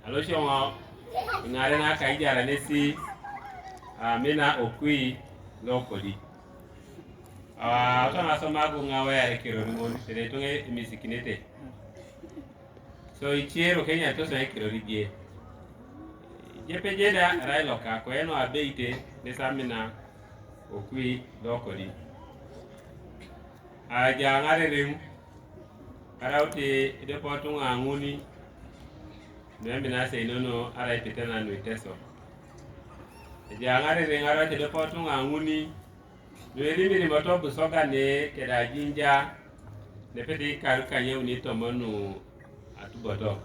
Alosho ngare na ka ijara nesi Amina Okwi L'Okodi. Kama soma ngawe ya kiro ngoni tere tunge misikinete. So ichero Kenya to so kiro rie. Jepejeda railoka ko eno abeite nesa Amina Okwi L'Okodi. Aja ngare rim karauti depotunga nguni Amina se nono ara ipitana no Iteso. Jangare rengara te depotunga nguni Nuerimi ni moto busoga ne keda jinja ne peti kanye uni tomonu atuboto.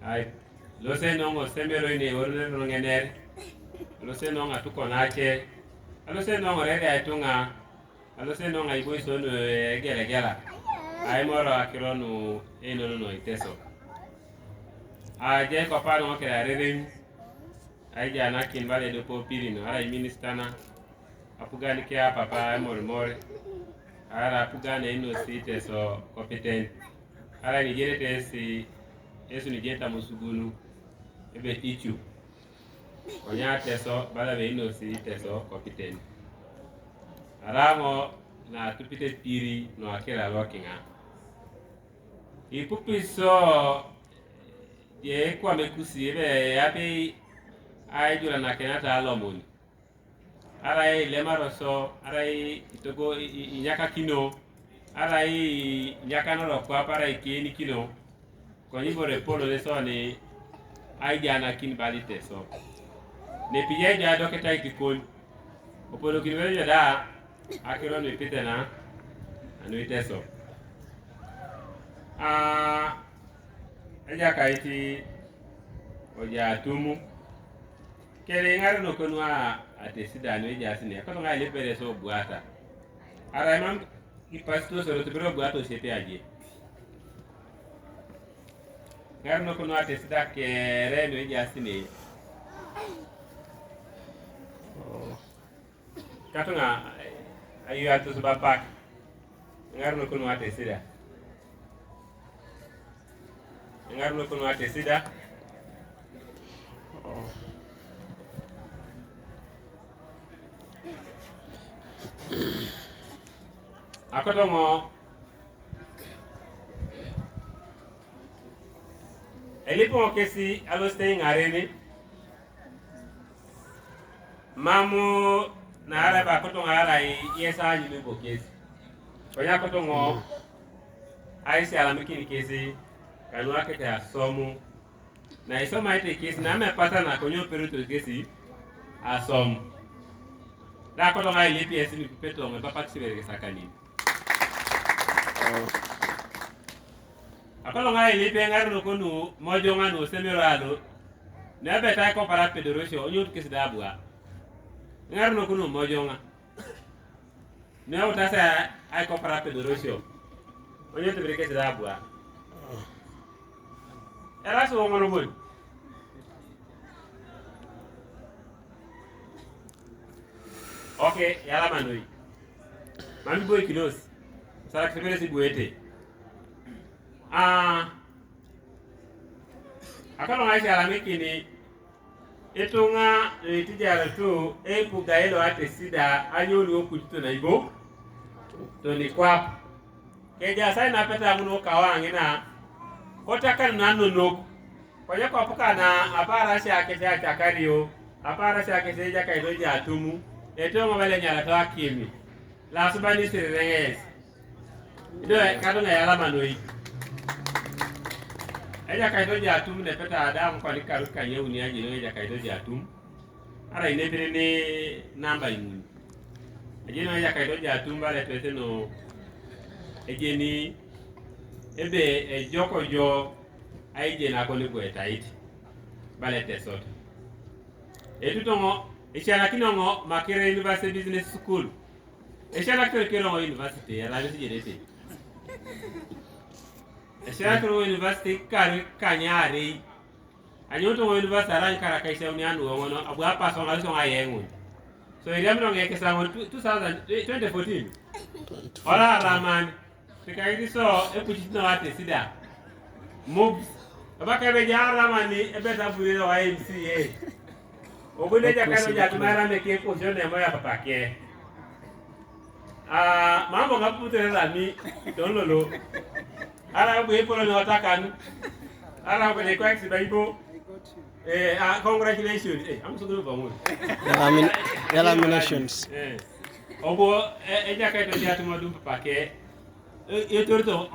Ai lose nongo semero ni orne ngener. Lose nongo atukonache. Lose nongo rede aitunga. Lose nongo iboiso no gela. Ai moro akironu no Iteso. Je ko pano keda rering. Ai jana kin bale do popiri no ara ministana. Apugani kia papa mor ara apugani ino si Iteso competente ara ni jere si esu ni jeta musugunu ebe ichu onya Iteso bala be ino si Iteso competente ara mo na tupite piri no akela lokinga ipupiso ye kwa mekusi ebe yapi ai jula na kenata alomoni arai lemaroso arai itogo inyaka kino arai nyaka no kwa para ikeni kino ko yibore polo le so ni ai jana kin bali Iteso ne piye ja doketa ikikon opolo kinwe da akiro ni pitena anu Iteso aja kaiti oja tumu kele ngare no konwa atesida no jasine ko ngai le pere so buata ara mam ki pasto so to bro buato sete aje ngare no konwa atesida kere no jasine katunga ayu atu so bapak ngare no konwa atesida ngare no konwa atesida Akotongo elipo kesi aloste ngareni mamu na ara ba kotongo ara yesa nyi bo kesi onya kotongo aisi ala mikini kesi kanwa kete asomu na isoma ite kesi na me pata na konyo peruto kesi asomu la kotongo ai lipi esi ni peto me papa sibere sakani Akolo ngai lipi ngare no konu mojo ngano semerado ne beta ko para pedorosho onyo kesi dabua ngare no konu mojo nga ne utasa ai ko para pedorosho onyo te breke dabua era so ngono bon okay yala manoi mami boy kilos sara kibere si buete akalo ngai ala mikini etonga etijara to epugailo atesida anyoli okuto na ibo to ni kwa keja sai na peta muno kawangi na kotaka nano no kwa kwa puka na apara sha kesha chakario apara sha kesha ja kaido ja tumu etonga wale nyala to akimi la subani sirenges ndo kadonga yala manoi eja kaido ja tumu ne peta adam kwa likaru kanye uni aje no eja kaido ja tumu ara inebire ne namba imu eje no eja kaido ja tumu bale pete no eje ni ebe ejoko jo aije na koni ko etaiti bale Iteso etutongo echala kinongo Makere University Business School echala kero university ya la jirete echala kero university kanyare anyoto university aran karakaisha unianu ngono abu apa so ngalo so ayengu so iliamno ngeke sango 2014 ora raman tikaidi so epuchitno ate sida moves Abaka be jara mani ebeta buri wa MCA. Ogunde jakano jatumara meke position ne moya papake. Mambo ngaputere lami donlolo. Ara bu epolo no takan. Ara bu ne kwa sibaibo. Congratulations. I'm so good for one. Eliminations. Obo jakaito jatuma dum papake. Etorto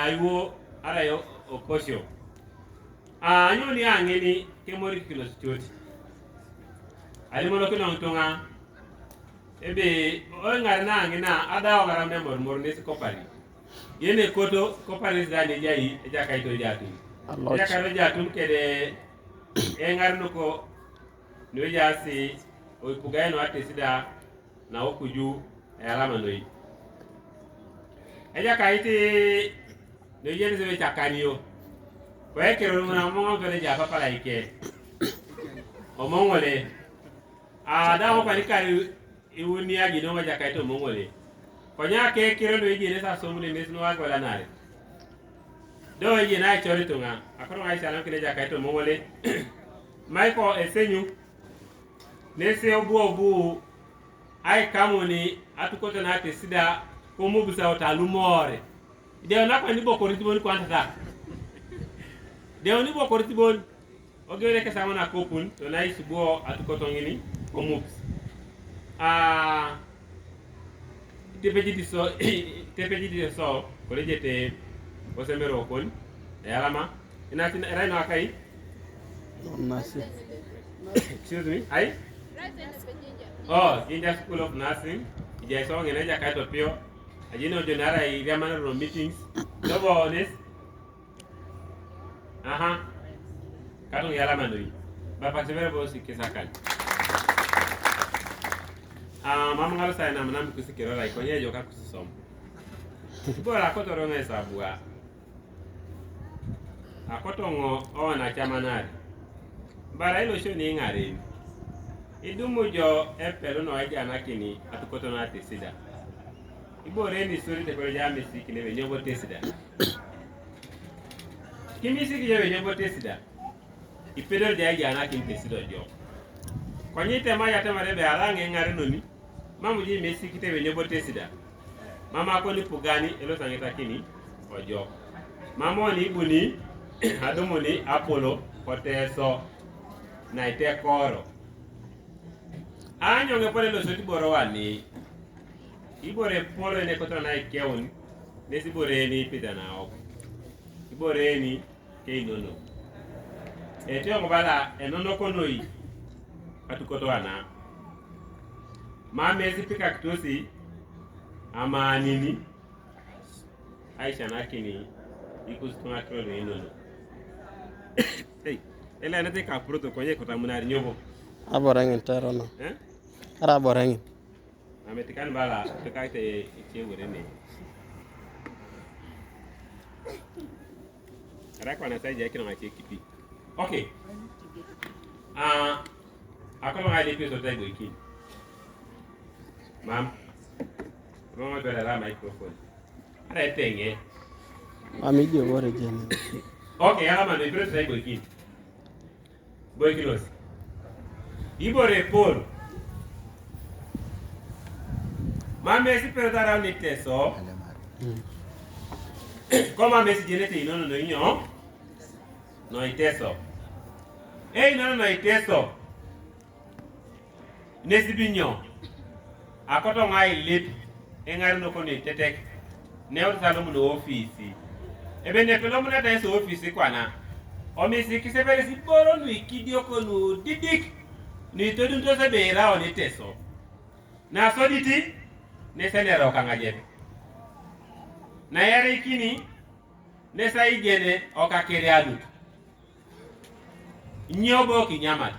aiwo ara yo okosio. Nyoni angeni kemori kilos choti. Ali mono kino ntonga ebe o ngarna angina ada o ngarambe mor nesi kopari. Yene koto kopari zani jai jakaito jatu. Jakaito jatu kede ngarno ko no jasi o kugaino atesida na okuju alama noi. Jakaiti no yene se chakaniyo. Kwa kero na mongo kele japa pala ike. Omongole. Da ho panikari iwuni aji no waja kaito mongole. Konya ke kero no yene sa somule nesno wa gola nare. Do yene na chori tunga. Akoro ngai salam kele jaka kaito mongole. Maiko esenyu. Nese obu ai kamoni atukoto na tesida komu bisa otalumore. Ide na kwa nibo koritiboni kwanta. Deoni bo kortibon ogere ke samana kopun to na isubo atukotongini komups tepejiti so kolejete osemero kon alama inati right now kai Nursing. Excuse me ai Jinja School of Nursing ije so ngene ja kaito pio ajino jonara I ramana ro meetings dobo honest Katong yala mandoi. Bapak severa bosi kesakal. Mama ngalo sa na manam kusikero la ikonye joka kusisom. Bora koto ronga sabua. Akotongo ona chamanari. Bara ilo sho ni ngare. Idumu jo epelo no aja nakini atukoto na tesida. Ibore ni suri te ko jame sikile be nyobo tesida. Kimisi kijewe nyembo tesida. Ipedol dia jana kin tesida jo. Kwenye tema ya tema rebe arange ngare noni. Mamu ji mesi kitewe nyembo tesida. Mama ko ni pugani elo sangeta kini ojo. Mama ni buni adumu ni Apollo Iteso na ite koro. Anyo ngepole lo soti boro wani. Ibore polo ne koto na ikeon. Nesi bore ni pidana ok. Iboreni ke inono. Etio ngobala enono konoi atukoto ana. Mama ezipika kitosi ama nini? Aisha nakini ikustunga krono inono. Hey, ela nate ka proto konye kota munari nyobo. Aborangin tero no. Ara aborangin. Ametikan bala tekaite ichewurene. Rakwa na saija kino ngache kipi. Okay. Akono ngai lepi so taibo iki. Mam. Mama bela la microphone. Ara etenge. Mami dio bore jeni. Okay, ala mano ibro taibo iki. Boy kilos. Ibore Paul. Mame si per dara un Iteso. Como Messi genete inono no inyo no Iteso. No Iteso. Nesi binyo. Akoto ngai lip engari no kono tetek. Ne otalo mu no office. Ebe ne pelo mu na ta so office kwana. O Messi kisebere si boro no ikidio kono didik. Ni todun to se be ra on Iteso. Na soditi ne senero kangajete. Na yare ikini nesa igene okakere adut. Nyobo kinyamat.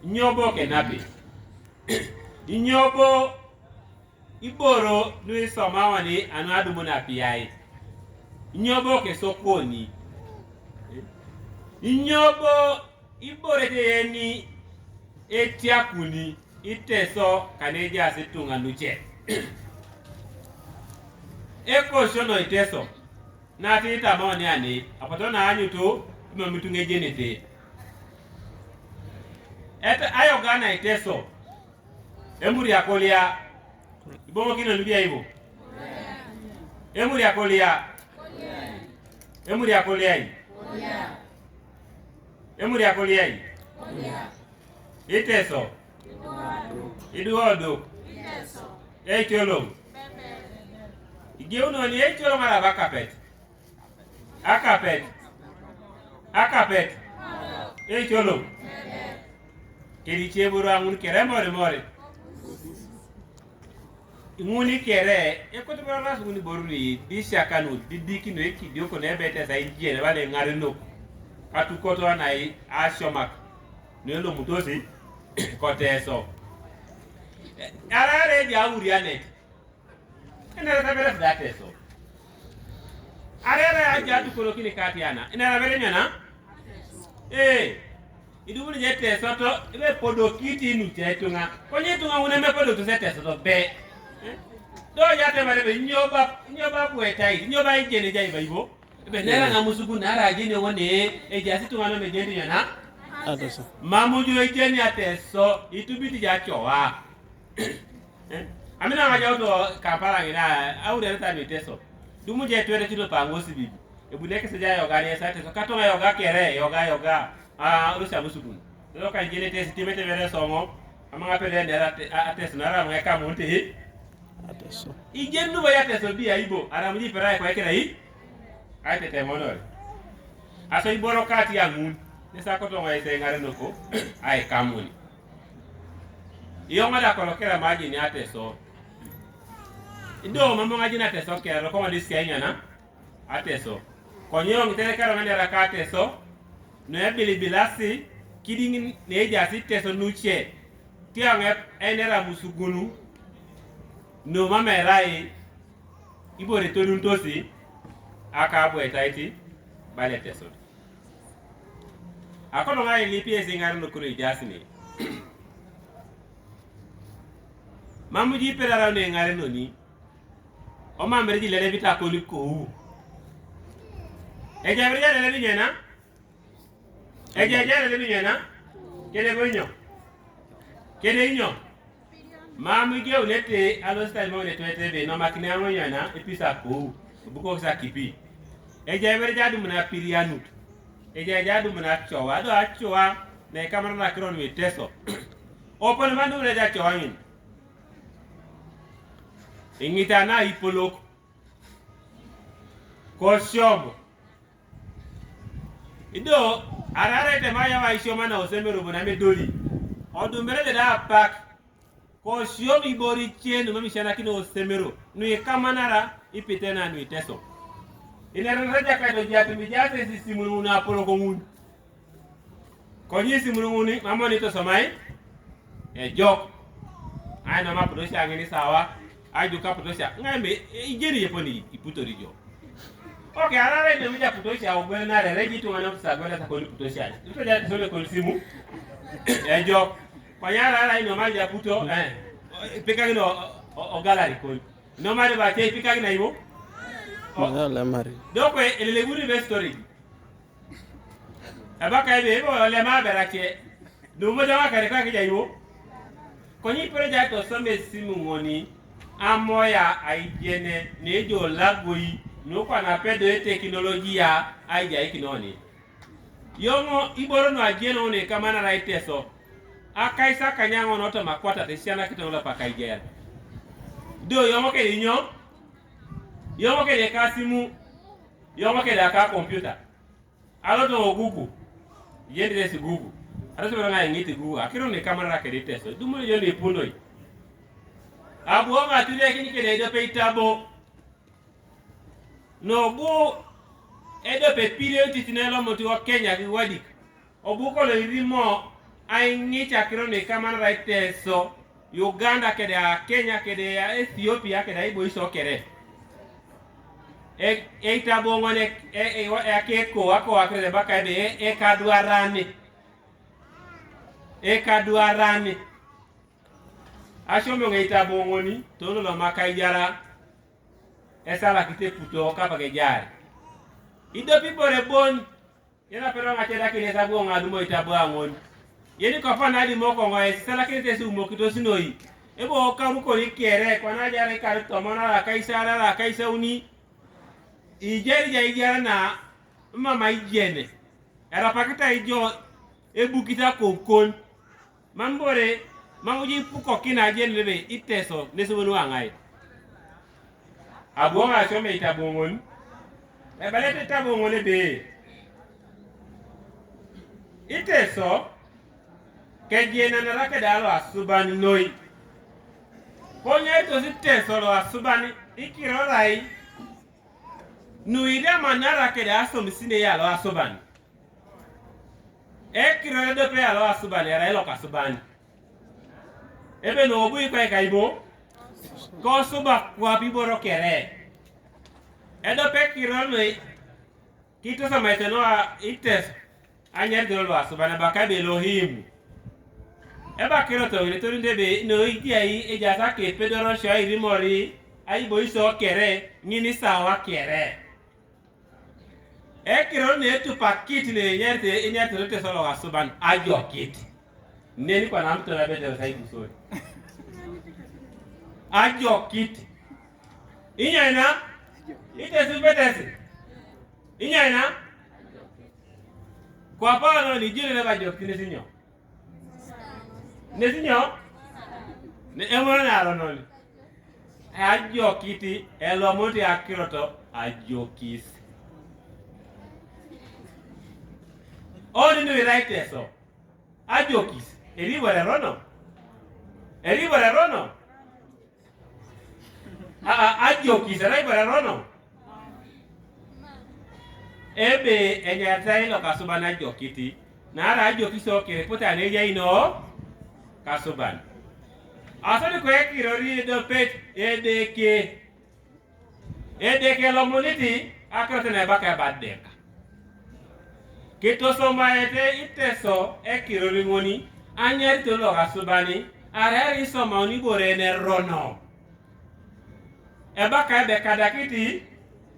Nyobo kenapi. Nyobo iboro nui somawani anadu muna piyai. Nyobo ke sokoni. Nyobo ibore teyeni etiakuni Iteso kaneja situnga nuche. Eko shono Iteso. Na tita maoni ani. Apatona anyutu kuma mitunge jenete eta ayo gana Iteso emuri akolia ibomo kino nubia ibo emuri akolia emuri akolia emuri akolia Iteso iduodo Echolo igeuno ni echolo mara akapet echolo kedi cheburu angun kere more nguni kere ekoto bara nguni boruni disakanu didikino ekidioko ne bete sai jene bale ngarino atukoto anai ashomak nelo mutosi koteso arare ja uriane ina tabere dateso arare aja tukolo kini katiana ina bere nyana idubuli jete soto ibe podokiti nu tetunga konye tunga uneme podo tusete soto be do yate mare be nyoba kuetai nyoba ijene jai baibo be nera na musugu nara jene wone ejasi tunga no mejende yana Iteso mamuju ejene Iteso itubiti ja chowa Amina ngaja to Kampala ngina awure ta Iteso dumu je twere tilo pangosi bibi ebuleke seja yoga ni sate so katonga yoga kere yoga urusa musugu lo kan jene tesi timete vere songo amanga pele ndera Iteso nara ngeka monte Iteso ijendu ba Iteso bia ibo aramuji pera ko ekera yi aite temonore aso iboro kati yangun nesa ko to ngai ngare noko ai kamuni iyo ngada ko lokera maji ni Iteso ndo mambo ngaji na Iteso kero ko ngadi sianya na Iteso konyo ngitere karo ngandera ka Iteso no ebili bilasi kidingin ne jasi Iteso nuche tiange enera musugunu no mamerai ibore tonun tosi akabo etaiti bale Iteso akono ngai lipi ezingar no kuri jasini mamuji perara ne ngare noni o mamere ji lele bita ko liko ejabre ja lele binyana ejaja lele binyana kele gonyo kele inyo mamuji onete alosta mo ne twete be no makine amonyana episa ko buko sa kipi ejabre ja dum na pirianu ejaja dum na chowa do achowa ne kamera na kron Iteso open mandu le ja chowa yin ingita na ipolok koshobo ido arare te maya wa ishoma na osemero bona medoli odumbere de da pak koshobo ibori chenu mami shana kino osemero nu kamanara ipitena nu Iteso ina raja ka do jatu mi jate sisimunu na poloko mun konyi simunu mama ni to somai jok ai na ma prosi angini sawa aju ka putosha ngambe ijeri yeponi iputori jo okay arare ne mja putosha ogwe na reji tu wana kusagwela ta koni putosha ito ja sole kon simu jo panyara ara ino maja puto pika ngino o gallery kon no mari ba te pika ngina ibo le mari doko elele guri be story abaka ebe ibo le ma berake no mo jama kare ka kija ibo konyi project o some simu ngoni amoya aijene nejo lagoi no kwa na pedo teknolojia aija ikinoni yongo iboro no ajeno ne kama na Iteso akaisa kanyango no to makwata tesiana kitola pakaijera do yongo ke inyo yongo ke de kasimu yongo ke de ka computer alo to Google yende si Google alo so nga ngiti Google akiro ne kama na ke Iteso dumo yo ne punoi abuonga tulia kini kede edo pe itabo no bu edo pe pile titinelo moti wa Kenya ki wadi obuko le rimo ai ni chakiro ne kama Iteso Uganda kede ya Kenya kede ya Ethiopia kede ibo iso kere itabo ngone akeko wako akere baka ebe kaduarani ashomo ngeita bongoni tolo la makaijara esala kite puto kapa kejari ido pipore bon Yena pero ngacheda kile sabu ngadu mo itabu angon. Yeni ko fa na di mo ko ngoy sala kile te su mo kito sinoi. Ebo karu ko ikere ko na jare kar to mona la kaisara la kaisauni. Ijeri na mama ijene. Era pakita ijo ebukita kokon. Mambore manguji puko kina jen lebe Iteso nesubunu angai. Abonga shome itabongon. Ebalete tabongon be. Iteso kejena na rake dalo asubani noi. Konya ito Iteso lo asubani ikirorai. Nuida manara ke da aso misine ya lo asubani. Ekirore dope ya lo asubani era ilo kasubani. Ebe no obu ikwe kaibo. Ko suba kwa biboro kere. Edope kirole kito sama iteno Iteso anyer dolo asubani bakabe Elohim. Eba kiroto ile torinde be no idia yi ejasa ke pedoro sho irimori ayibo iso kere ngini sawa kere. Ekiro ne tu pakiti ne nyerte rote solo asuban ajo kit. Neni kwa namto na bede sai busori. Ajo kit. Inyaina Iteso betesi. Inyaina kwa pa no ni jile ba jo kit nesinyo. Nesinyo ne emona na rononi. Ajo kiti elo moti akiroto ajo kis. Odi no Iteso. Ajo kis. Eri wala rono. Eri wala rono. Ajo kis eri wala rono. Ebe enyata ilo kasubana ajo kiti. Na ara ajo kiso kere puta neja ino kasuban. Asali ko ekirori do pet edeke lo moniti akrote na baka badeka. Kito soma ete Iteso ekirori ngoni anyari to lo kasubani arari soma oni bore ne rono. Ebaka be kadakiti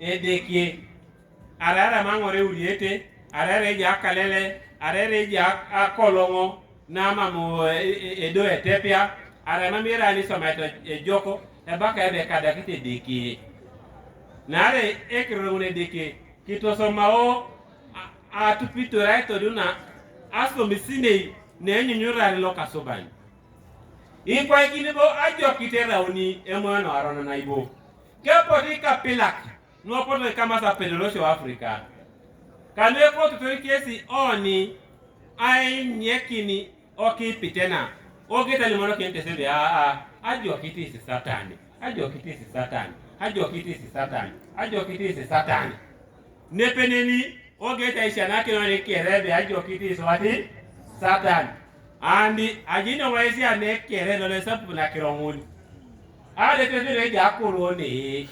edeke arara mangore uriete arare ja kalele arare ja akolongo na mamu edo etepia arama mira ni somato ejoko ebaka ebe kadakite deke nare ekirone deke kito somao atupito raito duna aso misine ne nyunyura lo kasobani ikwa ikinibo ajo kitera uni emono arona na ibo kepo kapilak no poto kama sa pedrosho Afrika kanwe ko tutorikiesi oni ai nyekini oki pitena ogeta limono kente sebe ajo kitisi satani ajo kitisi satani ajo kitisi satani ajo kitisi satani nepeneni ogeta ishana kino kerebe ajo kitisi wati satani andi ajino waisi ane kere no lesapu na kironguni ade tete ja kurone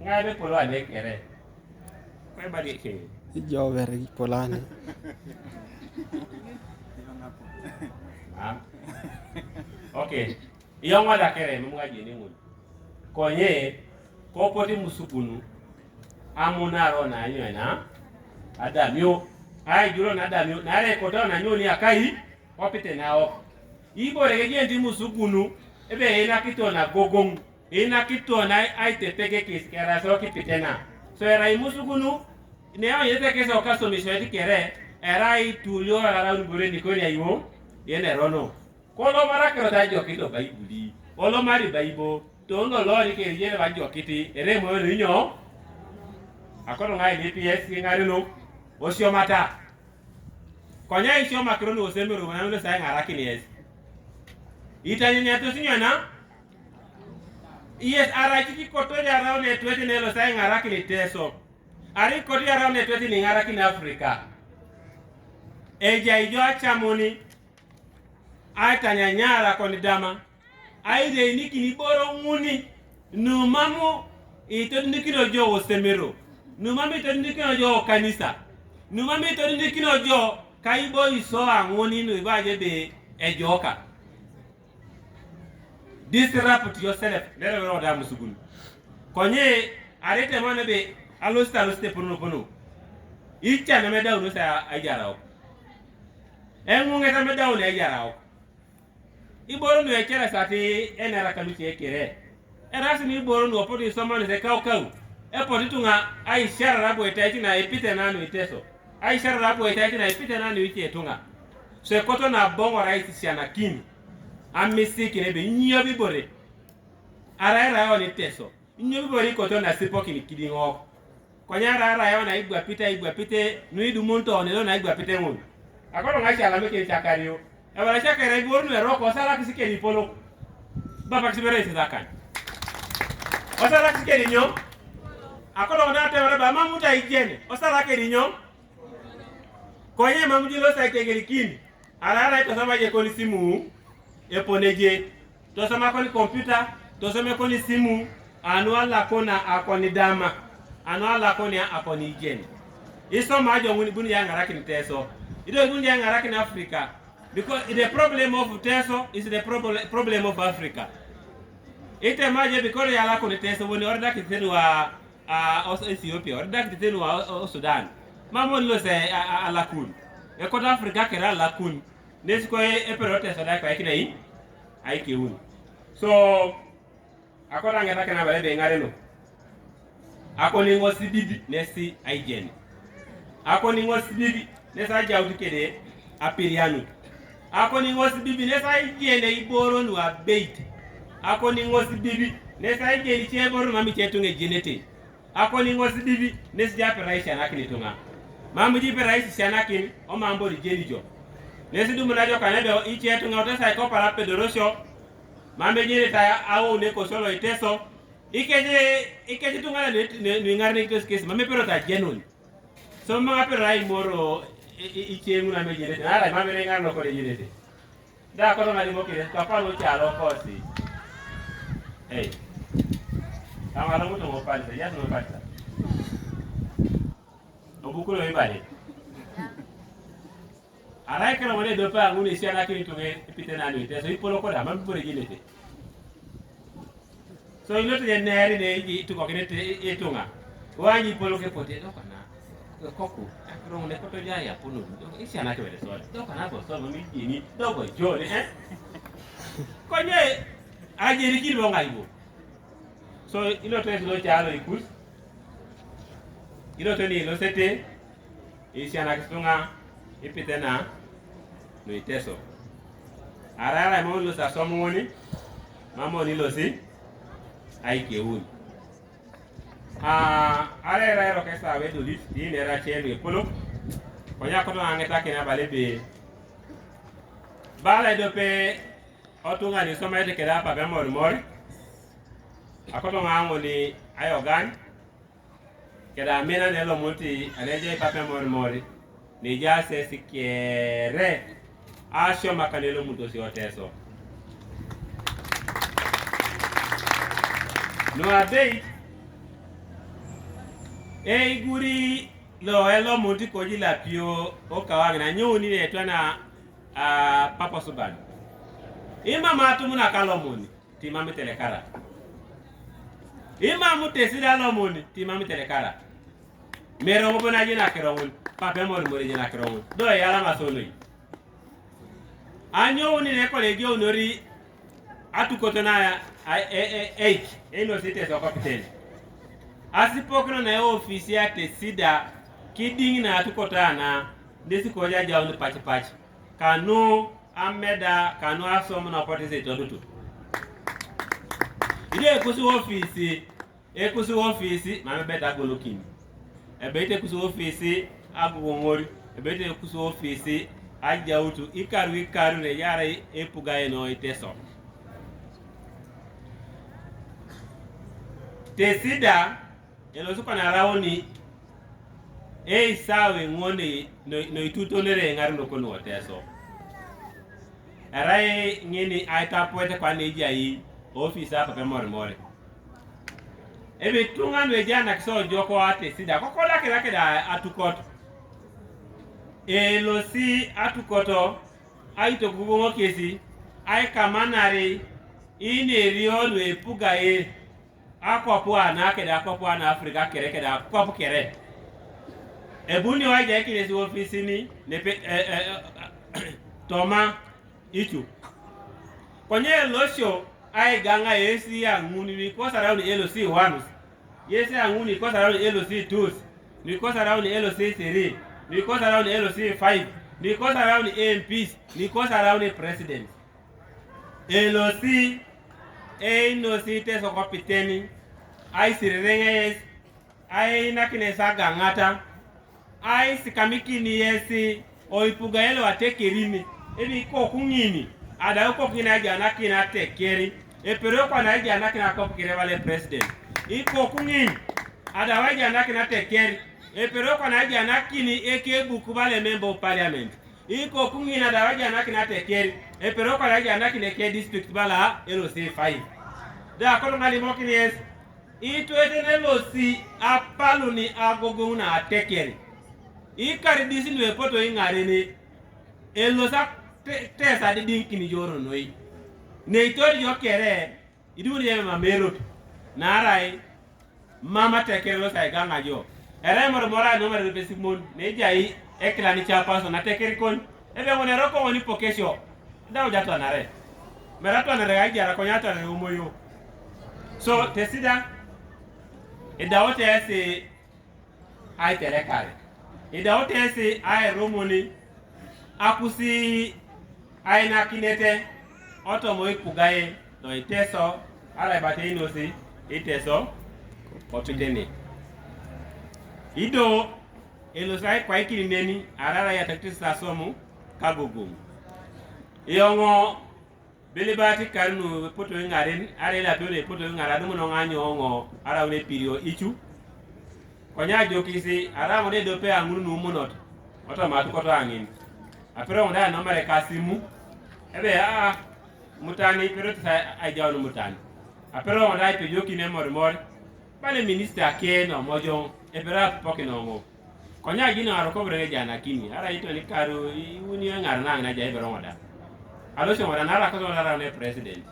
ngade polo ane kere kwa bali ke Jo veri polane. Okay. Iyo ngada kere munga jini nguni. Konye ko poti musukunu amuna ro na nyo na adamyo ai juro na adamyo na re ko na nyo ni akai opite na o. Ibo regeje ndi musukunu ebe ina kito na gogong ina kito na ai tetege kiskera so kipitena. So era musukunu ne o yete keso kaso misweti kere era itulio ara ngure ni ko ni ayo yene rono. Kolo mara kero da jokito baibuli. Olo mari baibo. Tono lori ke yene ba jokiti. Ere mo rinyo. Akono ngai DPS ngari no. Osio mata. Konya isio makro no semero na ndo sai ngara kini. Itanya to sinyana. Yes ara kiki koto ya rao ne tweti ne lo sai ngara kini Iteso. Ari koto ya rao ne tweti ni ngara kini Afrika. Eja ijo achamoni. Aitanya nyara koni dama aide nikini boro nguni numamu ito ndikino jo osemero numami ito ndikino jo kanisa numami ito ndikino jo kaibo iso angoni no ibaje be ejoka disrupt yourself lero ro da musugun konye arete mane be alosta pono icha na medau no sa ajarao engunge sa medau ne ajarao iboro no ekera sati enara kaluche ekere erasi ni iboro no opodi somani se kau epodi tunga aishara rabo etaiti na epite nanu iteso aishara rabo etaiti na epite nanu ichi etunga se koto na bongo raisi siana kini amisi kinebe nyobi bore ara oni teso nyobi bore koto na sipo kini kidingo konyara ara na igwa pite nuidu munto onelo na igwa pite ngun akoro ngacha la meke chakario ebara chakare iboro no eroko sala kisike ni polo baba kisibere isizakan osala kisike ni nyo akoro na te ba mamuta ijene osala ke ni nyo konye mamujilo sa kegeri kini ara ito sama je koni simu eponeje to sama koni computer to sama koni simu anuala kona akoni dama anuala koni akoni jen iso majo nguni buni ya ngaraki Iteso ido buni ya ngaraki na Africa because the problem of Iteso is the problem of Africa ite maje because ya la koni Iteso woni orda kitenu wa Ethiopia orda kitenu wa Sudan mamon lo se alakun e kota Africa kera alakun nesi ko eperote so da ko ekina ai kiun so akora ngata kana bale be ngare no akoni ngosi bibi nesi aijen akoni ngosi bibi nesa jawdi kede apirianu akoni ngosi bibi nesa aijene iboro no abeit akoni ngosi bibi nesa aijeni cheboro mami chetunge jenete akoni ngosi bibi nesi jape raisha nakini tunga mamu jipe raisha shanakini o mambo jeni jo nesi dumuna jo kanebe ichetu ngauta sai ko para pedorosho mambe jere ta awo ne ko solo Iteso ikeje tungala ne ngarne kesi mame pero ta genon so mama pero ai moro ichengu na mejere ala mame ne ngarno ko jere da ko na limo kire ka pa lo chalo kosi hey kama lo muto mopalta ya no palta obukulo ibale arai kana wale do pa ngune siana kini tunge epite nanu Iteso ipolo ko da mambe bore jilete so ilote ya neri ne iji tuko kinete etunga wanyi polo ke pote do kana koku akro ne koto jaya punu isi anake wele so do kana go so mi jini do go jole konye ajeri kilo ngaibo so ilote lo chalo ikus ilote ni lo sete isi anake tunga ipite na no Iteso arara mo lo sa somoni mamo ni lo si ai keun ara ro ke sa we do lit di ne ra chelu polo konya ko to angeta ke na bale be bala do pe otunga ni soma ete ke da pa be mor akoto ngango ni ayogan ke da mena ne lo multi aleje pa pe mor ni ja se sikiere asho makanelo muto si Iteso no abei guri lo elo muti koji la pio o kawangi na nyoni ne twana papa suban ima matu muna kalomoni timami telekara ima mutesida lomoni timami telekara mero mo bona jina kerongun papa mo jina kerongun do yala masonoi anyoni ne kolegi onori atukotona eno site so kapiteni asipokno na ofisi ya tesida kiding na atukotana ndesi koja jawu pachi kanu ameda kanu asomo na potese todutu ide ekusu ofisi mame beta golokini ebete kusu ofisi agwongori ebete kusu ofisi ajautu ikaru ne yara epugaye no Iteso tesida elo suka na raoni sawe ngone no itutonere ngari no kono Iteso arai ngini aita poete kwa neji ai office apa pe more ebe tunga no ejana kiso joko ate sida kokola kira da atukot elo si atukoto aito kubongo kesi ai kamanare ine riolo epugae akwapo ana keda akwapo na Africa kere keda akwapo kere ebuni waja kile si ofisi ni nepe toma itu konye losho ai ganga yesi ya nguni ni kosa round LOC 1 yesi ya nguni kosa round LOC 2 ni kosa round LOC 3 ni kosa round LOC 5 ni kosa round MPs ni kosa round president LOC no si Iteso kopiteni ai sirrenges ai nakine saga ngata ai sikamiki ni yesi oipuga yelo atekerini ebi ko kungini ada ko kina jana kina tekeri e pero ko na jana kina ko kire wale president iko kungini ada wa jana kina tekeri e pero ko na jana kini eke buku wale member of parliament iko kungini ada wa jana kina tekeri e pero ko na jana kina ke district bala LOC 5 da ko ngali mo kini yes itu etene LOC apalu ni agogo na tekeri ikari disi nwe poto ingare ni elosa tesa di dinkini joro noi ne itori yo kere iduni yeme mamero narai mama tekere lo sai ganga jo ere mor mora no mara be simon ne jai ekla ni chapa so na tekere kon ebe ngone roko woni pokesho dawo jato nare merato nare ga jara ko nyata ne umoyo so tesida e dawo tese ai tere kare ida otesi ai romoni akusi ai na kinete otomo ikugaye no Iteso ala bate inosi Iteso opiteni ido elosai kwa ikini neni arara ya taktisa somu kagogo yongo belibati karnu poto ngarin are la bele poto ngara dumo no nganyo ngo ara une pirio ichu konya jokisi ara mo de dope angunu no monot oto ma ko to angin apero mo da no mare kasimu ebe mutani pero ta ajawu mutani apero mo da pe joki ne mor bale minister ke no mojo ebera pokino ngo konya gino aro ko brege jana kini ara ito ni karu uni ngar na jai bero mo da alo se mo da nara ko nara ne president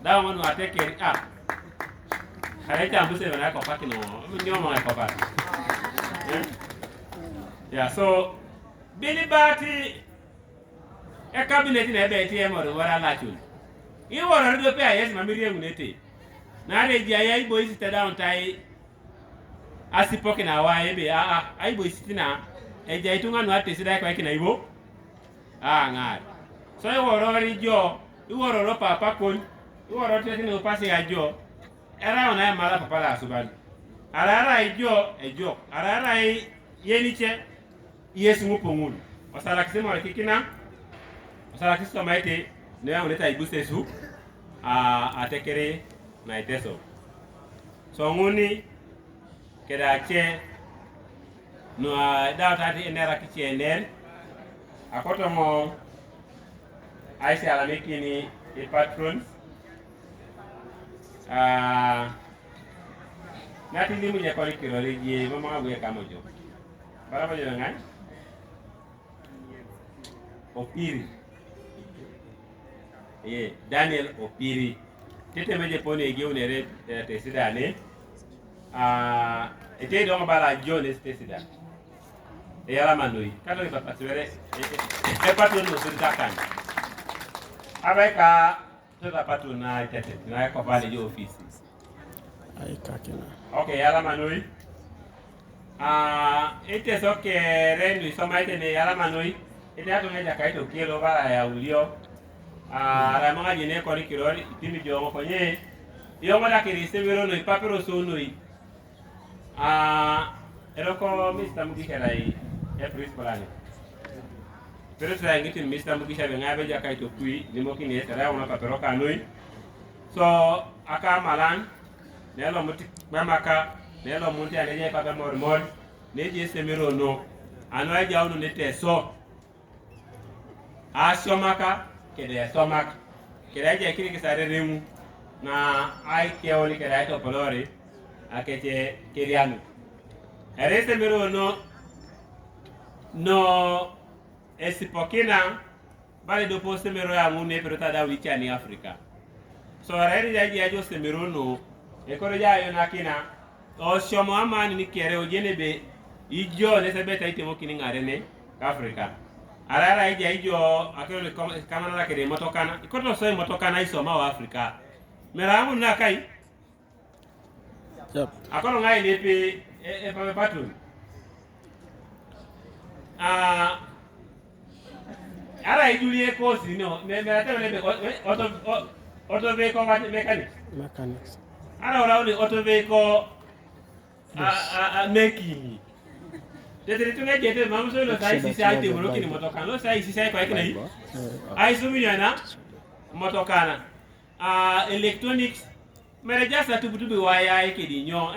da mo no ateke Harita ambuse wana ko pakino nyoma ko pa. Yeah, so bilibati e cabinet na be tie mo wara la chul. I wora do pe ayes mamiri ngunete. Na re ji ayi boy sit down tai asipoke na wa ebe ai boy sit na e je itunga no ate sida ko ikina ibo. Ngai. So e wora ri jo, i wora ro papa kon, i wora te ni o pase ajo. Era ona mala papa la subani. Arara ejo. Arara yeniche yesu mupongun. Osala kisema kikina. Osala kisema maite ne yangu leta ibusesu atekere na Iteso. So nguni kedache no dawtati enera kichi ener. Akoto mo aisi alamikini patrons. Nati limu ya kori kirori je mama abuye kamojo. Bara mojo ngai? Opiri. Daniel Opiri. Tete meje pone ege unere tesida ne. Ete do bala John tesida. Yala manoi. Kado ni papa tuere patron no sitakan. Abeka tota patron na tete na ko bale jo office. Ai kakina. Okay, yala manoi. Iteso ke rendu soma ite ne yala manoi. Ite ato meja kaito kilo bala ya ulio. Ara mga jine kori kirori itimi jongo konye. Yongo da kiri severo no ipapero so no i. Eroko Mr. Mugisha lai principal. Pero sa ngiti Mr. Mugisha ngabe ja kaito kui limoki ne sara ona papero kanoi. So aka malan nelo muti mamaka nelo munti aleje papa mor ne je semero no anwa jaunu ne Iteso asomaka kede somak kede je kiri kisare remu na ai keoli kede to polori akete kirianu ere semero no esipokina bale dopo semero ya ngune pero tada wicha ni Afrika so ere jaji ajo semero no ekoro jayo nakina o shomo amani ni kere ojene be ijo ne sebeta itemo kini ngarene Afrika arara ija ijo akero kamana la kede motokana ikoto so motokana isoma wa Afrika meramu na kai yep akono ngai lepe pa patun ara ijulie kosi no me atele auto vehicle mechanics ara ora ni auto vehicle making tete tunga jete mamu so lo sai sisi ate mo kini motokana lo sai sisi ai kwa kina yi ai sumi yana motokana electronics mere jasa tubutubu waya yake di nyo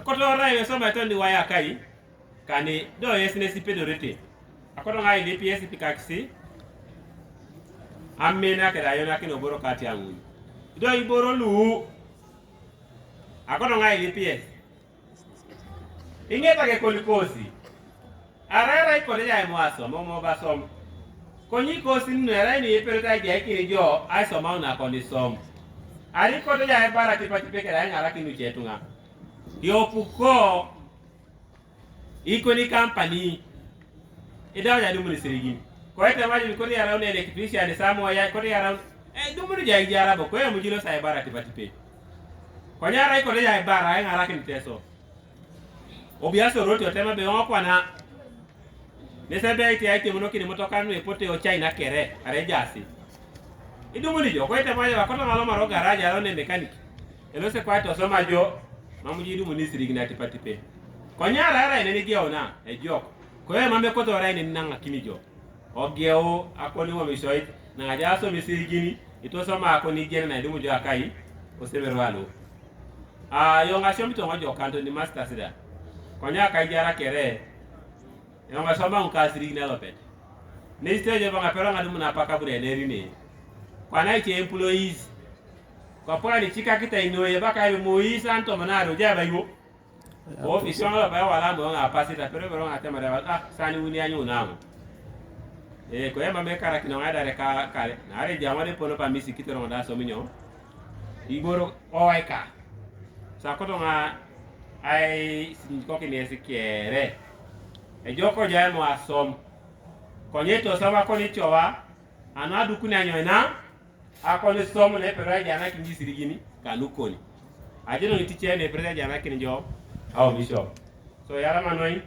koto rai so ma tondi waya kai kane do yesne si pedorete akodo ngai de PS pikaksi amena keda yona kino boro kati angu do iboro lu akodo ngai de PS ingeta ke kolikosi arara ikole ya mwaso momo basom konyi kosi nera ni pereta ya kiri jo aiso mauna kondisom ari kodo ya bara tipati pekera ngara kinu chetunga yo puko iko ni company idawa ya dumuni sirigini kwa hata maji ni kodi around electrician samo ya kodi around dumuni ja ijara bo kwa mujilo sa bara tipati pe kwa nyara iko ya bara ngara kinu teso obiaso roti otema be kwa na nesebe ite aite muno kini motokano epote o China kere are jasi idumuni jo kwa hata maji wakota maloma ro garage around mechanic elose kwa to soma jo mamuji dumuni sirigini atipati pe kwa nyara ara ene gi ona ejoko kwa hiyo mambe koto ara ene nanga kinijo ogeo akoni wa mishoit na ajaso misirigini itosoma akoni jene na idumu jo akai oseberwalo yonga shomito ngojo kanto ni master sida kwa nyaka ijara kere yonga soma nkasirigini alopet ne stage banga pero ngadumu na paka bure nerine kwa naiti employees kwa pora ni chika kita inoye baka ibe moisa anto manaro jaba ibo ofisi wala ba wala ndo nga pasita pero nga tema sani wuni anyu namo ko yamba me kara kino ngada re ka kale na are jamade pono pa misi kitero nda so minyo igoro owaika sa ko to nga ai sin ko kini esikere joko jae mo asom ko nyeto sama ko ni chowa anadu kuna nyoina akoni somo ne pero jana kinji sirigini kanukoni ajeno ni tiche ne pero jana kinjo mission so yara manoi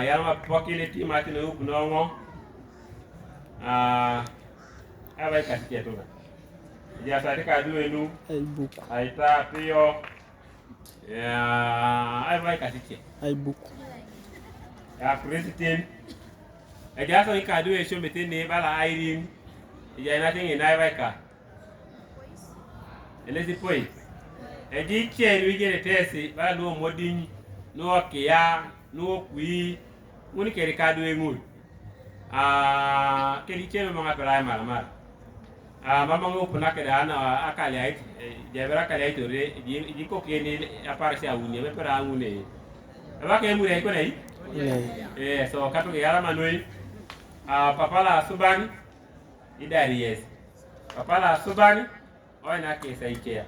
yara ma pokile ti matino yup nongo aba kasike to ya sa ka duenu ai ta pio aba kasike ai book ya president ja so ka duwe sho metene bala airin ya na tingi na aba ka elezi point eji chen wigere tesi ba no modin no kia no kwi muni keri kadu engun keri chen mo ngapela mala mama ngo puna keda ana akali ait jebra kali ait re ji ko keni aparse awuni be para angune ba ke mure ko nei so katu ke yara manoi papala subani idari yes papala subani oina ke saikea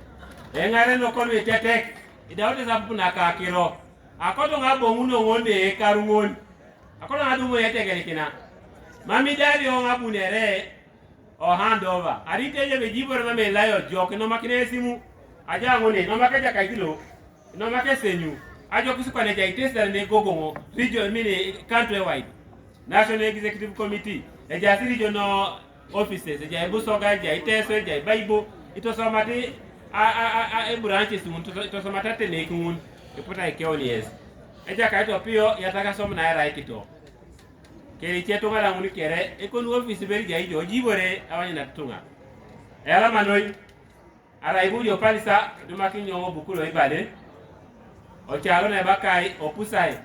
engare no kono tetek idawote sapu na ka kiro akoto ngabo muno ngonde karungon akoto ngadu mo yetegere kina mami dari o ngabu nere o handover arite je be jibore mame layo jok no makine simu aja ngone no makaja kaitilo no makesenyu ajo kusukwane ja Iteso ne gogongo region mini country wide national executive committee eja regional offices eja ebusoga ja Iteso ja baibo itosomati branches itosomata tene kun ipota ikioni yes eja kaito pio yataka somo na era ikito keri cheto ngala nguni kere ekonu office beri ja ijo jibore awanya na tunga era manoi ara ibujo palisa dumaki nyongo bukulo ibade o chalo na bakai opusai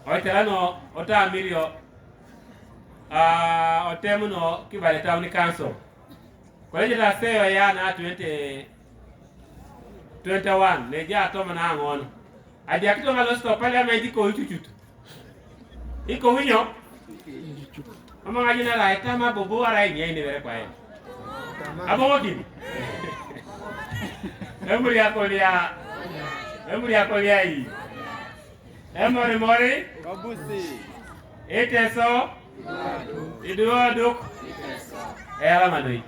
o telano ota mirio otemuno kibale town council koleje ta seyo ya na 2021 leja toma na ngono adi akito ngalo stop parliament ko chuchutu iko winyo mama ngajina la etama bobo ara yenye ni bere kwa ye abo ngoti emuri akolia hii Emori mori. Iteso. Idua duk. Era manui.